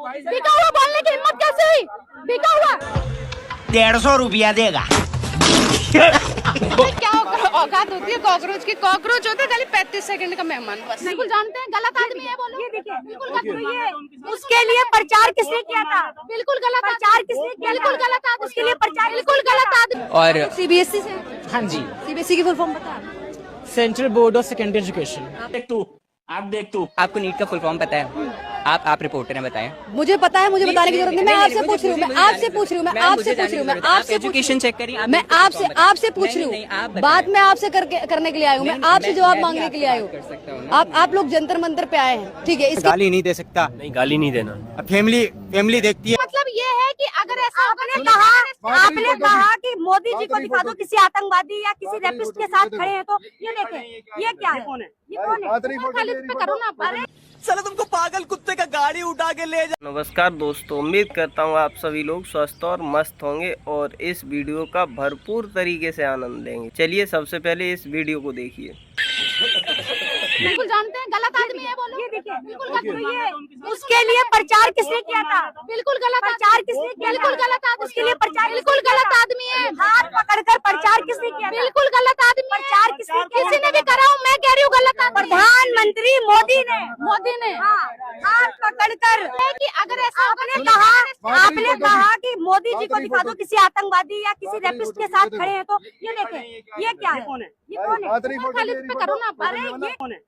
बिका हुआ बोलने की हिम्मत कैसे हुई? बिका हुआ 150 रुपया देगा। क्या औकात होती है कॉकरोच की? कॉकरोच होते खाली 35 सेकंड का मेहमान बस। बिल्कुल जानते हैं गलत आदमी है बोलो। ये देखिए बिल्कुल ये उसके लिए प्रचार किसने किया था? बिल्कुल गलत प्रचार किसने किया? बिल्कुल गलत आदमी उसके लिए प्रचार बिल्कुल गलत आदमी। और सीबीएसई से? हाँ जी, सीबीएसई की फुल फॉर्म बता। Central board of secondary education. देख तू आपको नीट का फुल फॉर्म पता है? आप रिपोर्टर हैं, बताएं। मुझे पता है, मुझे बताने की जरूरत नहीं। मैं आपसे पूछ रही हूँ, मैं आपसे पूछ रही हूँ, मैं आपसे पूछ रही हूँ, मैं आपसे एजुकेशन चेक करिए। मैं आपसे पूछ रही हूँ। बात मैं आपसे करने के लिए आई हूँ, मैं आपसे जवाब मांगने के लिए आई हूँ। आप लोग जंतर मंतर पे आए हैं, ठीक है? इसका गाली नहीं दे सकता। नहीं, गाली नहीं देना। फैमिली देखती है। मतलब ये है कि अगर ऐसा आपने कहा कि मोदी जी को दिखा दो किसी आतंकवादी या किसी रेपिस्ट के साथ खड़े हैं, तो ये देखें, ये क्या है? ये कौन है? खाली इस पे करो ना। अरे चलो तुमको पागल कुत्ते का गाड़ी उठा के ले जा। नमस्कार दोस्तों, उम्मीद करता हूँ आप सभी लोग स्वस्थ और मस्त होंगे और इस वीडियो का भरपूर तरीके से आनंद लेंगे। चलिए सबसे पहले इस वीडियो को देखिए। बिल्कुल जानते हैं गलत आदमी है बोलो। ये देखिए बिल्कुल ये उसके लिए प्रचार किसने किया था? बिल्कुल गलत प्रचार किसने किया? बिल्कुल गलत आदमी उसके लिए प्रचार बिल्कुल गलत आदमी है। हाथ पकड़कर प्रचार किसने किया? बिल्कुल गलत आदमी प्रचार किसी ने भी करा हूँ, मैं कह रही हूँ गलत आदमी। प्रधानमंत्री मोदी ने हाथ पकड़कर कि अगर ऐसा आपने कहा कि मोदी जी को दिखा दो किसी आतंकवादी या किसी रेपिस्ट के साथ खड़े हैं, तो ये देखें, ये क्या है? ये कौन है? खाली इस पे करो ना। अरे ये कौन है?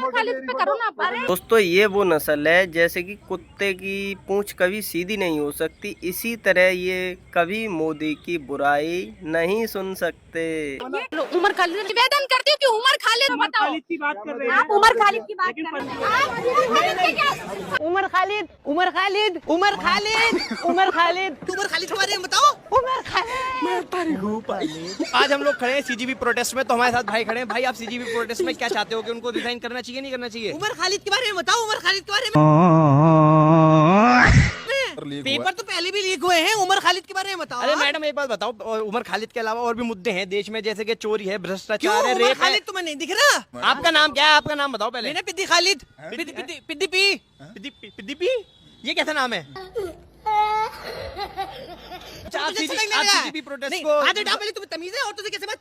खाली इस पे करो ना। अरे दोस्तों ये वो नस्ल है जैसे कि कुत्ते की पूंछ कभी सीधी नहीं हो सकती, इसी तरह ये कभी मोदी की बुराई नहीं सुन सकते। उमर खालिद निवेदन करती हूँ कि उमर खालिद बताओ। की बात कर रहे हैं आप उमर खालिद की बात कर रहे हैं। उमर खालिद के बारे में बताओ। आज हम लोग खड़े हैं सीजीबी प्रोटेस्ट में, तो हमारे साथ भाई खड़े हैं। भाई आप सीजीबी प्रोटेस्ट में क्या चाहते हो कि उनको रिजाइन करना चाहिए नहीं करना चाहिए? उमर खालिद के बारे में बताओ। उमर खालिद के बारे में पेपर तो पहले भी लीक हुए हैं। उमर खालिद के बारे में बताओ। अरे मैडम एक बात बताओ, उमर खालिद के अलावा और भी मुद्दे हैं देश में, जैसे कि चोरी है, भ्रष्टाचार है, उमर रेप है। खालिद तुम्हें नहीं दिख रहा? आपका नाम क्या है? आपका नाम बताओ पहले। मैंने पिद्दी खालिद पिद्दी पी, ये कैसा नाम है? आप सीजीबी प्रोटेस्ट को पहले तुम्हें तमीज है और तुझे कैसे बात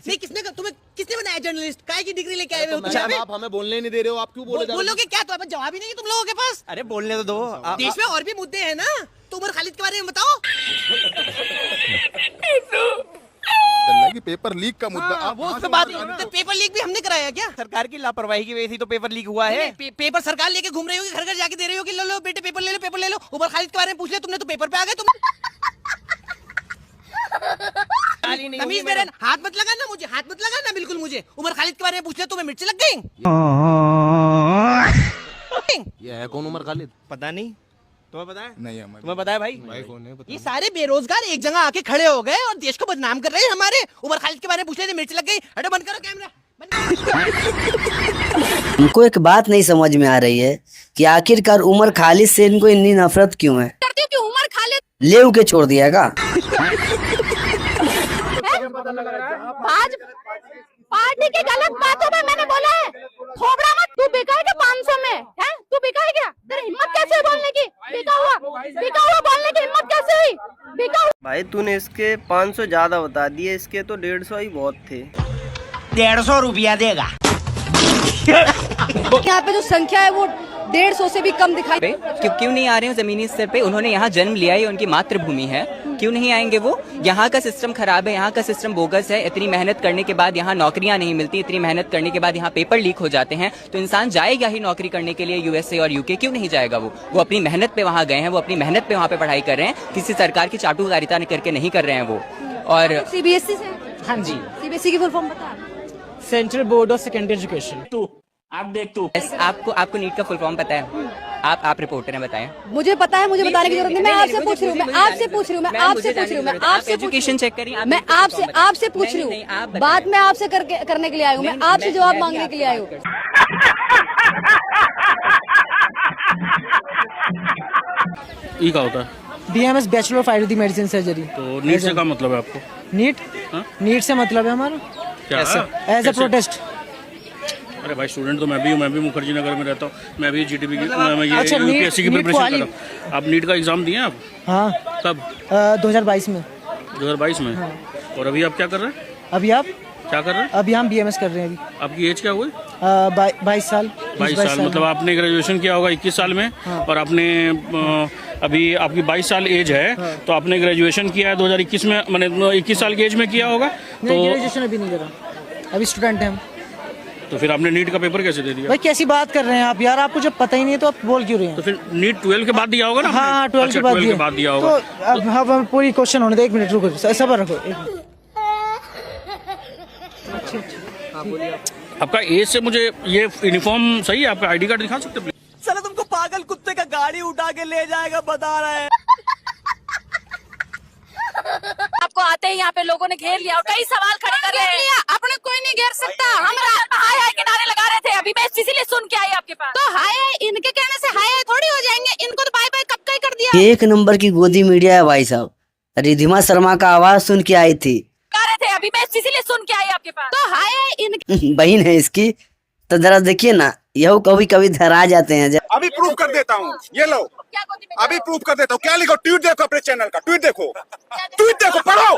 नहीं किसने बनाया जर्नलिस्ट? काय की डिग्री लेके आए हो? आप हमें बोलने नहीं दे रहे हो, आप क्यों बोले? बोलोगे क्या? तो जवाब ही नहीं है तुम लोगों के पास। अरे बोलने तो दो। देश में और भी मुद्दे हैं ना, तो उमर खालिद के बारे में बताओ। कि पेपर लीक का मुद्दा वो उससे बात तो पेपर लीक भी हमने कराया क्या? सरकार की लापरवाही की वजह से तो पेपर लीक हुआ है। पेपर सरकार लेके घूम रही होगी, घर घर जाके दे रही होगी, लो लो बेटे पेपर ले लो। उमर खालिद के बारे में पूछ लिया तुमने तो पेपर पे आ गए तुम। तमीज मेरे हाथ मत लगाना, मुझे हाथ मत लगाना बिल्कुल। मुझे उमर खालिद के बारे में पूछ लिया तुम्हें मिर्ची लग गई। ये है कौन उमर खालिद? पता नहीं, तुम्हें पता है? नहीं हमें तुम्हें पता है भाई? भाई कौन है? ये सारे बेरोजगार एक जगह आके खड़े हो गए और देश को बदनाम कर रहे हैं हमारे। उमर खालिद के बारे में पूछ लिया मिर्ची लग गई। हटो, बंद करो कैमरा। हमको एक बात नहीं समझ में आ रही है कि आखिरकार उमर खालिद से इनको इतनी नफरत क्यों है? करती हूँ कि उमर खालिद ले के छोड़ दिया का? पार्टी की गलत बातों में मैंने बोला है खोबड़ा मत। तू बिका है क्या 500 में? है तू बिका है क्या? तेरी हिम्मत कैसे हुई बोलने की? बिका हुआ बोलने की हिम्मत कैसे हुई? बिका हुआ। भाई तूने इसके 500 ज्यादा बता दिए, इसके तो 150 ही बहुत थे। 150 रुपया देगा। यहाँ पे जो संख्या है वो 150 से भी कम दिखाई। क्यों नहीं आ रहे हैं जमीनी स्तर पे? उन्होंने यहाँ जन्म लिया है, उनकी मातृभूमि है, क्यों नहीं आएंगे वो? यहाँ का सिस्टम खराब है, यहाँ का सिस्टम बोगस है। इतनी मेहनत करने के बाद यहाँ नौकरियां नहीं मिलती, इतनी मेहनत करने के बाद यहाँ पेपर लीक हो जाते हैं, तो इंसान जाएगा ही नौकरी करने के लिए यूएसए और यूके। क्यों नहीं जाएगा वो अपनी मेहनत पे वहाँ गए हैं, वो अपनी मेहनत पे वहाँ पे पढ़ाई कर रहे हैं, किसी सरकार की चाटुकारिता करके नहीं कर रहे हैं वो। और सीबीएसई से? हाँ जी, सीबीएसई की फुल फॉर्म बता। Central board of secondary education. देख तू आपको नीट का फुल फॉर्म पता है? आप रिपोर्टर हैं, बताएं। मुझे पता है, मुझे बताने की जरूरत नहीं। मैं आपसे पूछ रही हूँ, एजुकेशन चेक करिए। मैं आपसे पूछ रही हूँ। बात मैं आपसे करने के लिए आई हूँ, मैं आपसे जवाब मांगने के लिए आई हूँ। ई का होता है? BMS bachelor of Ayurvedic medicine surgery. तो नीट से क्या मतलब है आपको? नीट से मतलब है हमारा क्या एज अ प्रोटेस्ट। अरे भाई स्टूडेंट तो मैं भी हूँ, मैं भी मुखर्जी नगर में रहता हूँ, मैं भी जीटीबी की मैं ये अच्छा, यूपीएससी की नीट प्रिपरेशन कर रहा हूँ। आप नीट का एग्जाम दिए आप? हाँ कब? 2022 में। 2022 में? और अभी आप क्या कर रहे हैं? अभी आप क्या कर रहे हैं? अभी हम BMS कर रहे हैं। अभी आपकी एज क्या हुई? 22 साल। 22 साल मतलब आपने ग्रेजुएशन किया होगा 21 साल में। और आपने अभी आपकी 22 साल एज है, तो आपने ग्रेजुएशन किया है 2021 में, मैंने 21 साल की एज में किया होगा। नहीं, तो ग्रेजुएशन अभी नहीं करा, अभी स्टूडेंट हैं हम। तो फिर आपने नीट का पेपर कैसे दे दिया? भाई कैसी बात कर रहे हैं आप यार, आपको जब पता ही नहीं है तो आप बोल क्यों रहे हैं? तो फिर नीट 12 के बाद दिया होगा ना? हाँ, 12 अच्छा, के बाद 12 के बाद दिया होगा। तो अब हम पूरी क्वेश्चन होने दो, 1 मिनट रुको, सब्र रखो। आपका एज से मुझे ये यूनिफॉर्म सही है? आपका आईडी कार्ड दिखा सकते हैं? साला तुमको पागल कुत्ते का गाड़ी उठा के ले जाएगा, बता रहा है। आपको आते ही यहाँ पे लोगों ने घेर लिया और कई सवाल खड़े कर रहे हैं। अपने कोई नहीं घेर सकता। हम हाय हाय के नारे लगा रहे थे, अभी मैं इसीलिए सुन के आई आपके पास। तो हाय हाय इनके कहने से हाय हाय थोड़ी हो जाएंगे, इनको तो बाय बाय कब का ही कर दिया। एक नंबर की गोदी मीडिया है भाई साहब। रिधिमा शर्मा का आवाज सुन के आई थी, रहे थे, अभी मैं इसीलिए सुन के आई आपके पास। तो हाय हाय इनके बहन है इसकी, तो जरा देखिए ना, यह कभी कभी धरा जाते हैं। अभी प्रूफ कर देता हूँ, ये लो, अभी प्रूफ कर देता हूँ। क्या लिखो? ट्वीट देखो, अपने चैनल का ट्वीट देखो, ट्वीट देखो, पढ़ो।